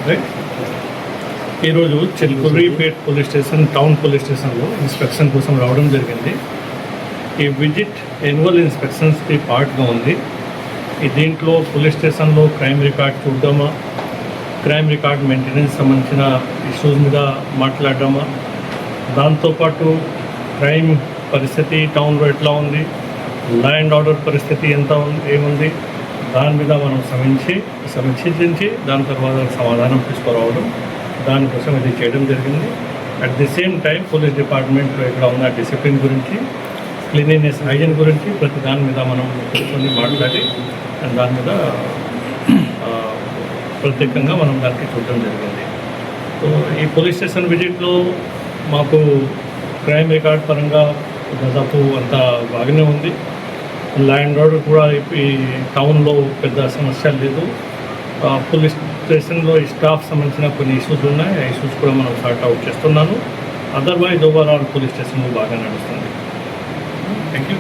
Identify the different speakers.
Speaker 1: Right. ఈరోజు చిల్కుర్రిపేట్ police station, town police స్టేషన్లో inspection కోసం రావడం జరిగింది. ఈ విజిట్ యాన్యువల్ ఇన్స్పెక్షన్స్కి పార్ట్గా ఉంది. దీంట్లో పోలీస్ స్టేషన్లో క్రైమ్ రికార్డ్ చూడడమా, క్రైమ్ రికార్డ్ మెయింటెనెన్స్ సంబంధించిన ఇష్యూస్ మీద మాట్లాడడమా, దాంతోపాటు క్రైమ్ పరిస్థితి టౌన్లో ఎట్లా ఉంది, లా అండ్ ఆర్డర్ పరిస్థితి ఎంత ఏముంది, దాని మీద మనం సమీక్షించి దాని తర్వాత సమాధానం తీసుకురావడం, దానికోసం ఇది చేయడం జరిగింది. At the same time police డిపార్ట్మెంట్లో ఇక్కడ ఉన్న డిసిప్లిన్ గురించి, క్లీనినెస్, హైజీన్ గురించి ప్రతి దాని మీద మనం కూర్చొని మాట్లాడి దాని మీద ప్రత్యేకంగా మనం దానికి చూడడం జరిగింది. సో ఈ పోలీస్ స్టేషన్ విజిట్లో మాకు క్రైమ్ రికార్డ్ పరంగా దాదాపు అంతా బాగానే ఉంది. లా అండ్ ఆర్డర్ కూడా ఈ టౌన్లో పెద్ద సమస్య లేదు. పోలీస్ స్టేషన్లో ఈ స్టాఫ్ సంబంధించిన కొన్ని ఇష్యూస్ ఉన్నాయి. ఆ ఇష్యూస్ కూడా మనం సార్ట్ అవుట్ చేస్తున్నాను. అదర్వైజ్ ఓవరాల్ పోలీస్ స్టేషన్లో బాగా నడుస్తుంది. Thank you.